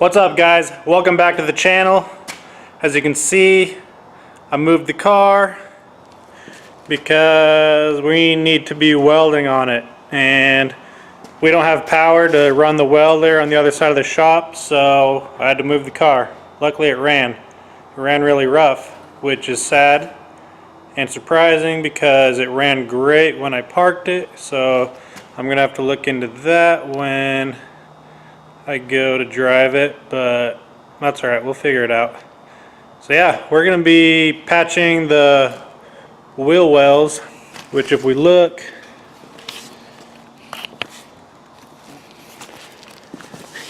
What's up, guys? Welcome back to the channel. As you can see, I moved the car because we need to be welding on it, and we don't have power to run the welder on the other side of the shop, so I had to move the car. Luckily it ran really rough, which is sad and surprising because it ran great when I parked it. So I'm gonna have to look into that when I go to drive it, but that's alright, we'll figure it out. So yeah, we're gonna be patching the wheel wells, which if we look,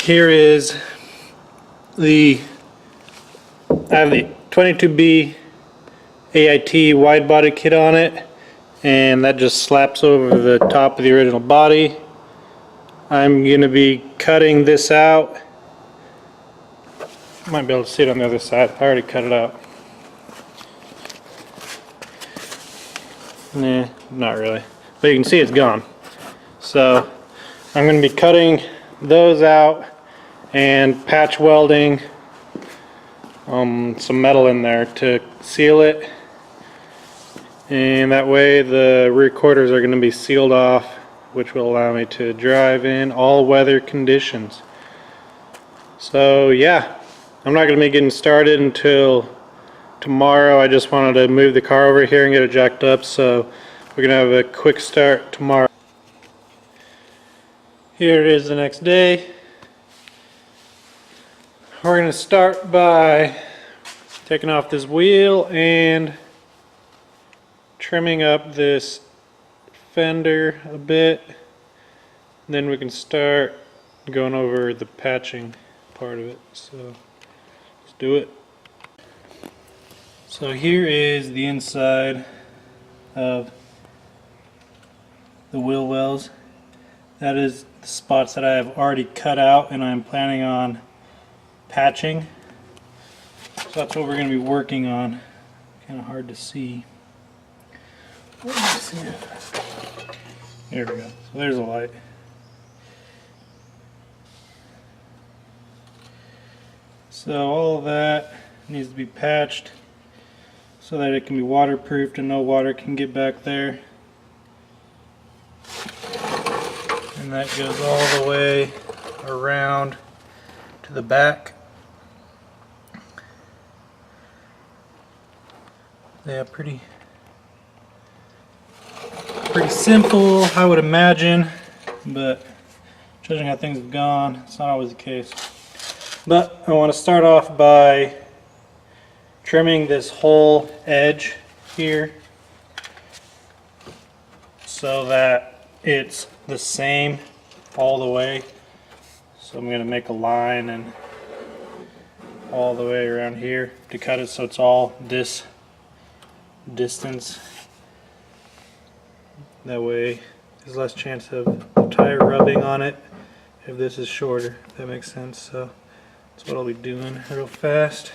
here is I have the 22B AIT wide body kit on it, and that just slaps over the top of the original body. I'm going to be cutting this out. Might be able to see it on the other side. I already cut it out. Nah, not really. But you can see it's gone. So I'm going to be cutting those out and patch welding some metal in there to seal it. And that way the rear quarters are going to be sealed off, which will allow me to drive in all weather conditions. So yeah, I'm not going to be getting started until tomorrow. I just wanted to move the car over here and get it jacked up, so we're going to have a quick start tomorrow. Here it is the next day. We're going to start by taking off this wheel and trimming up this fender a bit, and then we can start going over the patching part of it. So let's do it. So here is the inside of the wheel wells. That is the spots that I have already cut out and I'm planning on patching. So that's what we're going to be working on. Kind of hard to see. There we go. So there's a light. So all of that needs to be patched so that it can be waterproofed and no water can get back there. And that goes all the way around to the back. Yeah, pretty simple, I would imagine, but judging how things have gone, it's not always the case. But I want to start off by trimming this whole edge here so that it's the same all the way. So I'm going to make a line and all the way around here to cut it so it's all this distance. That way there's less chance of the tire rubbing on it if this is shorter, if that makes sense. So that's what I'll be doing real fast.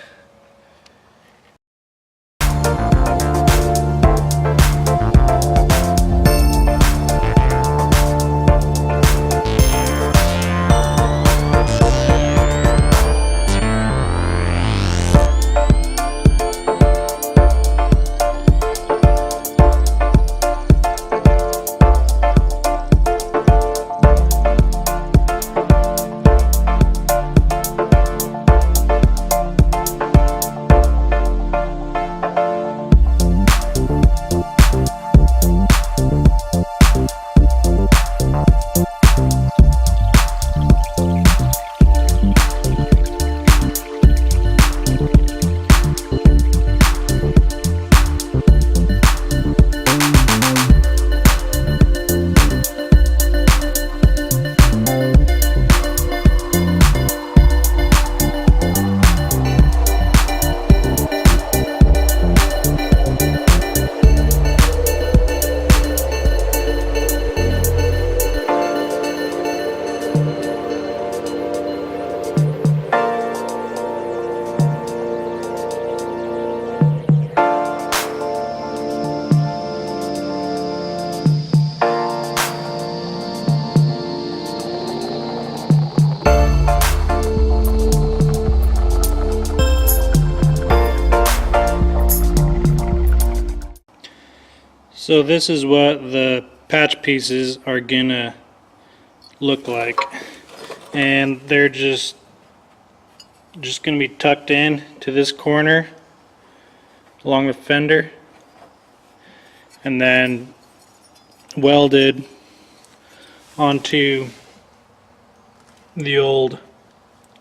So this is what the patch pieces are gonna look like, and they're just gonna be tucked in to this corner along the fender and then welded onto the old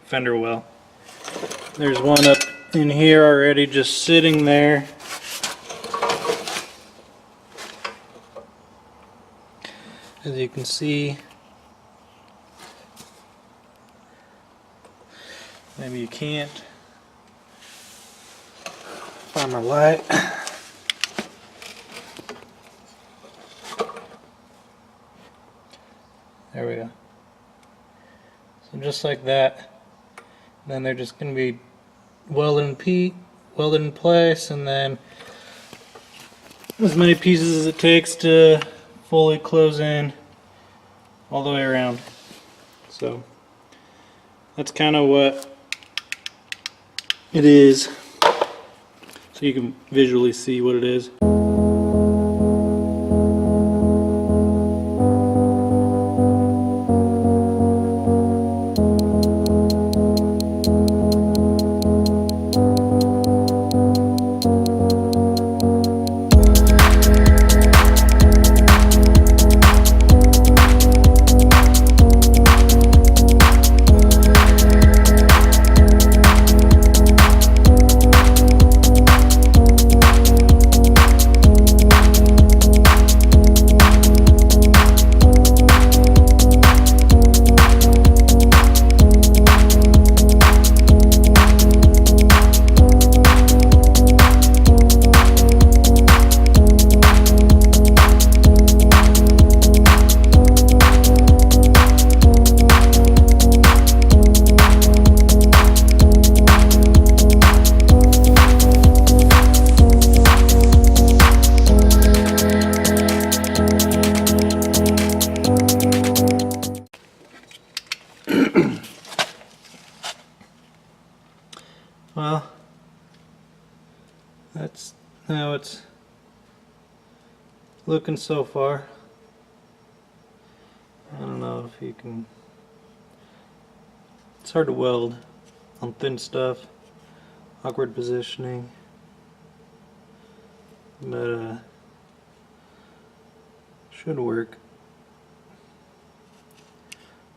fender well. There's one up in here already just sitting there. As you can see, maybe you can't find my light. There we go. So just like that. Then they're just going to be welded in place, and then as many pieces as it takes to fully close in all the way around. So that's kind of what it is, so you can visually see what it is. Well, that's how it's looking so far. I don't know if you can, it's hard to weld on thin stuff, awkward positioning, but should work.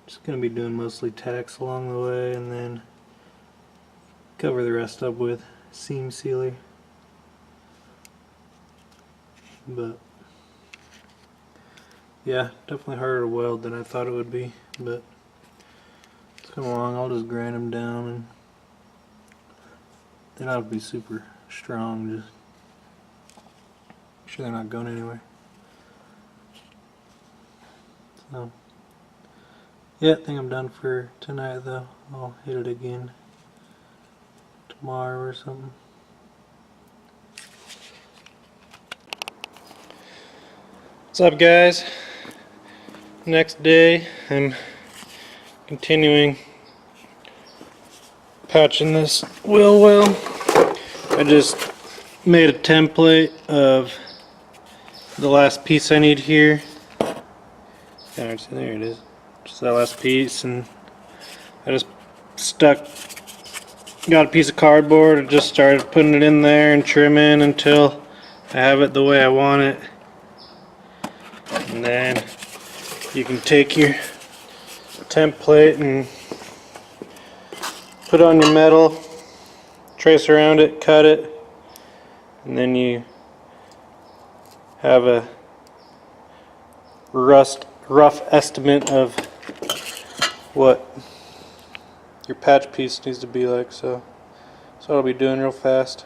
Just gonna be doing mostly tacks along the way, and then cover the rest up with seam sealer. But yeah, definitely harder to weld than I thought it would be, but let's come along. I'll just grind them down, and they don't have to be super strong, just make sure they're not going anywhere. So yeah, I think I'm done for tonight though. I'll hit it again tomorrow or something. What's up, guys? Next day, I'm continuing patching this wheel well. I just made a template of the last piece I need here. There it is. Just that last piece, and I just got a piece of cardboard and just started putting it in there and trimming until I have it the way I want it. And then you can take your template and put it on your metal, trace around it, cut it, and then you have a rough estimate of what your patch piece needs to be like. So I'll be doing real fast.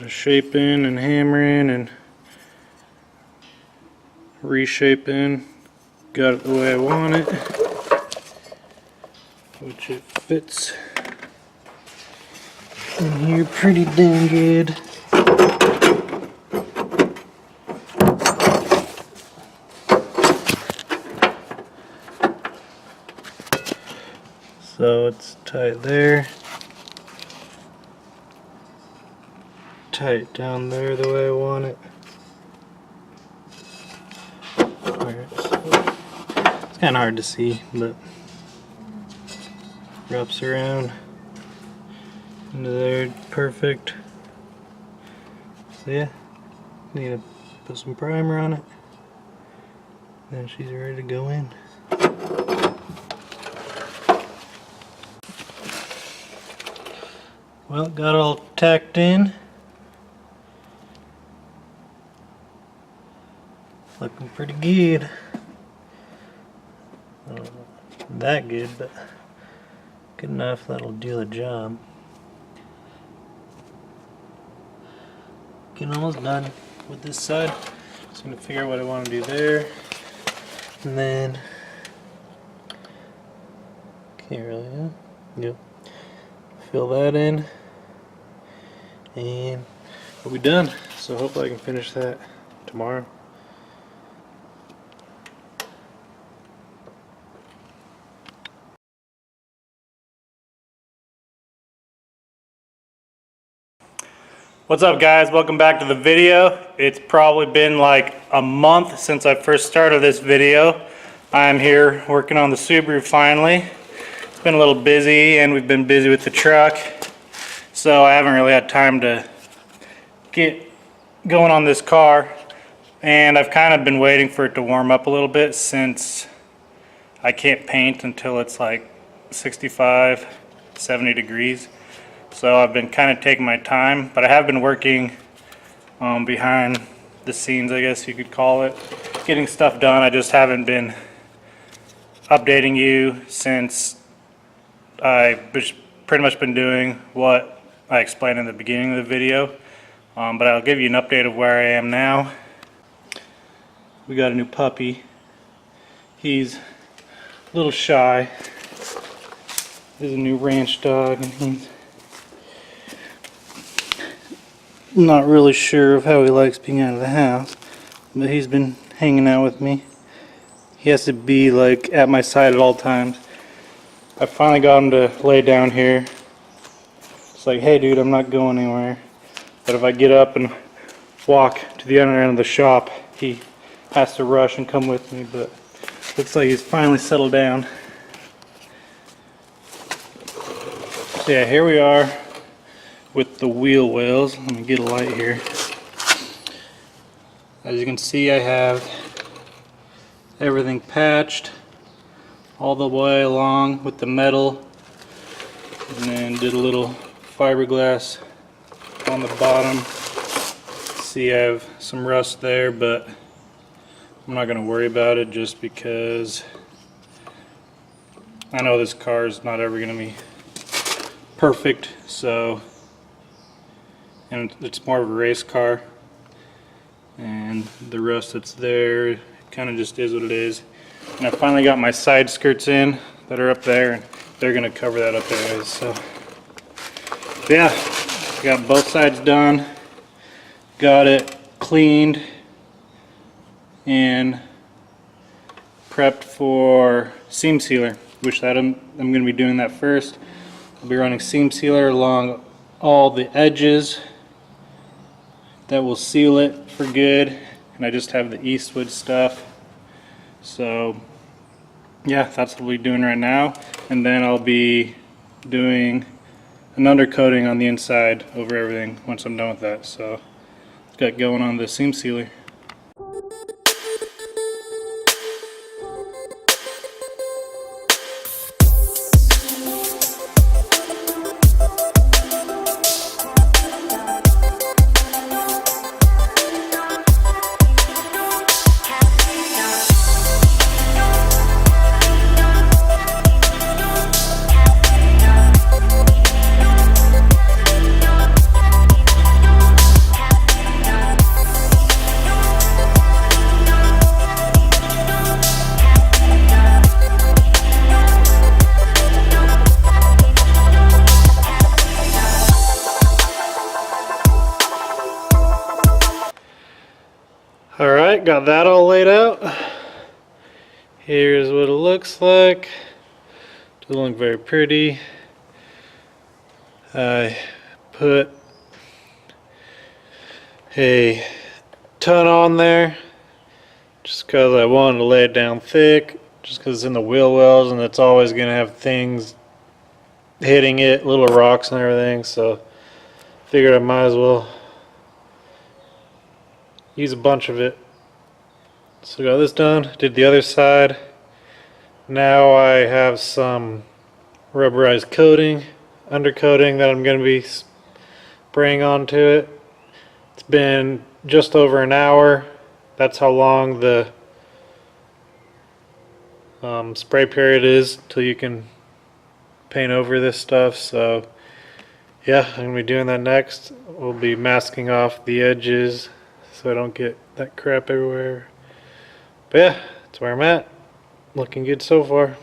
shaping and hammering and reshaping. Got it the way I want it, which it fits in here pretty dang good. So it's tight there, tight down there the way I want it. It's kind of hard to see, but wraps around into there, perfect. So yeah, need to put some primer on it, and she's ready to go in. Well, got it all tacked in. Looking pretty good. Not that good, but good enough that'll do the job. Getting almost done with this side. Just gonna figure out what I want to do there, and then can't really. Yep. Fill that in, and we'll be done. So hopefully I can finish that tomorrow. What's up, guys? Welcome back to the video. It's probably been like a month since I first started this video. I'm here working on the Subaru finally. It's been a little busy, and we've been busy with the truck, so I haven't really had time to get going on this car, and I've kind of been waiting for it to warm up a little bit since I can't paint until it's like 65, 70 degrees. So I've been kind of taking my time, but I have been working behind the scenes, I guess you could call it, getting stuff done. I just haven't been updating you since I've pretty much been doing what I explained in the beginning of the video. But I'll give you an update of where I am now. We got a new puppy. He's a little shy. He's a new ranch dog, and he's not really sure of how he likes being out of the house, but he's been hanging out with me. He has to be like at my side at all times. I finally got him to lay down here. It's like, hey dude, I'm not going anywhere. But if I get up and walk to the other end of the shop, he has to rush and come with me. But looks like he's finally settled down. So yeah, here we are with the wheel wells. Let me get a light here. As you can see, I have everything patched all the way along with the metal, and then did a little fiberglass on the bottom. See, I have some rust there, but I'm not going to worry about it just because I know this car is not ever going to be perfect. So, and it's more of a race car, and the rust that's there, it kind of just is what it is. And I finally got my side skirts in that are up there, and they're going to cover that up anyways. So yeah, got both sides done, got it cleaned and prepped for seam sealer, which I'm going to be doing that first. I'll be running seam sealer along all the edges that will seal it for good, and I just have the Eastwood stuff. So yeah, that's what we're doing right now, and then I'll be doing an undercoating on the inside over everything once I'm done with that. So let's get going on the seam sealer. got that all laid out. Here's what it looks like. Doesn't look very pretty. I put a ton on there just because I wanted to lay it down thick, just because it's in the wheel wells and it's always going to have things hitting it, little rocks and everything, so figured I might as well use a bunch of it. So got this done, did the other side. Now I have some rubberized coating, undercoating that I'm going to be spraying onto it. It's been just over an hour. That's how long the spray period is till you can paint over this stuff. So yeah, I'm going to be doing that next. We'll be masking off the edges so I don't get that crap everywhere. But yeah, that's where I'm at. Looking good so far.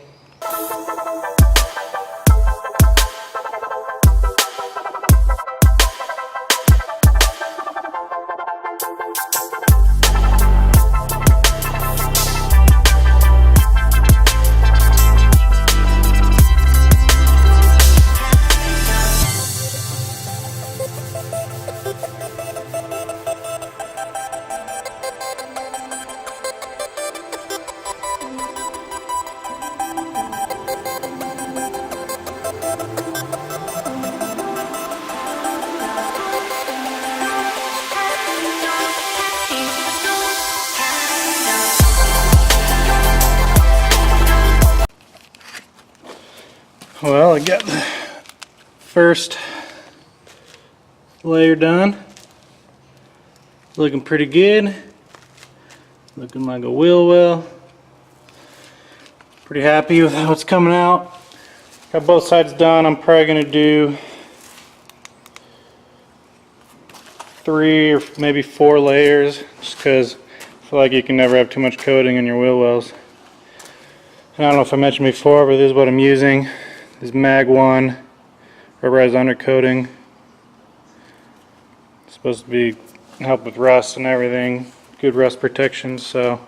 Well, I got the first layer done. Looking pretty good. Looking like a wheel well. Pretty happy with how it's coming out. Got both sides done. I'm probably going to do 3 or maybe 4 layers, just because I feel like you can never have too much coating in your wheel wells. And I don't know if I mentioned before, but this is what I'm using. This Mag 1 rubberized undercoating. It's supposed to be help with rust and everything, good rust protection. So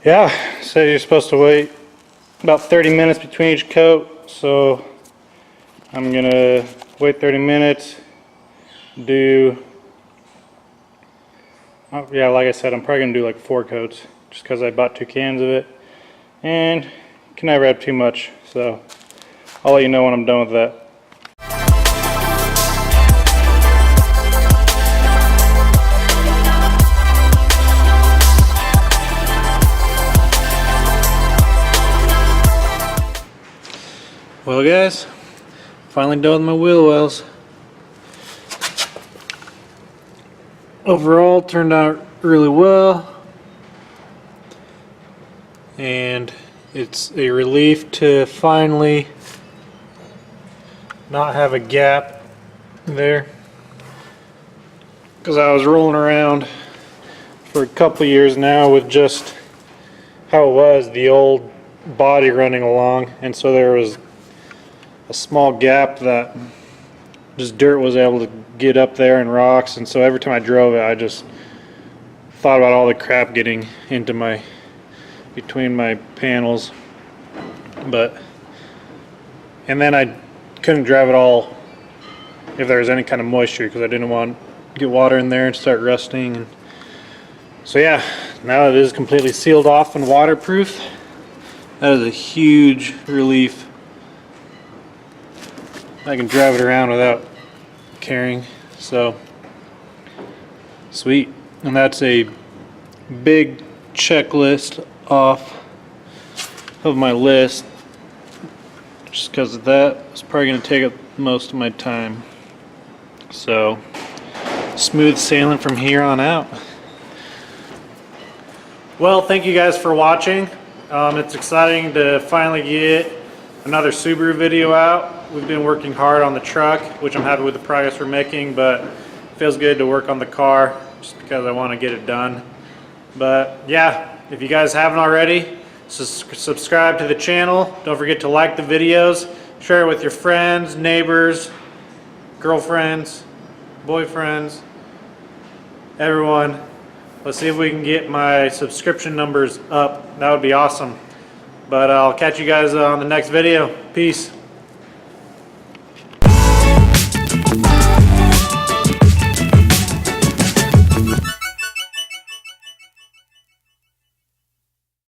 yeah, so you're supposed to wait about 30 minutes between each coat. So I'm gonna wait 30 minutes. Yeah, like I said, I'm probably gonna do like 4 coats, just because I bought 2 cans of it, and can never have too much, so I'll let you know when I'm done with that. Well guys, finally done with my wheel wells. Overall turned out really well, and it's a relief to finally not have a gap there, because I was rolling around for a couple years now with just how it was, the old body running along, and so there was a small gap that just dirt was able to get up there and rocks, and so every time I drove it I just thought about all the crap getting into between my panels. And then I couldn't drive it all if there was any kind of moisture, because I didn't want to get water in there and start rusting. And so yeah, now it is completely sealed off and waterproof. That is a huge relief. I can drive it around without caring, so sweet. And that's a big checklist off of my list, just because of that. It's probably going to take up most of my time, so smooth sailing from here on out. Well, thank you guys for watching. It's exciting to finally get another Subaru video out. We've been working hard on the truck, which I'm happy with the progress we're making, but it feels good to work on the car just because I want to get it done. But yeah, if you guys haven't already, subscribe to the channel. Don't forget to like the videos, share it with your friends, neighbors, girlfriends, boyfriends, everyone. Let's see if we can get my subscription numbers up. That would be awesome. But I'll catch you guys on the next video. Peace.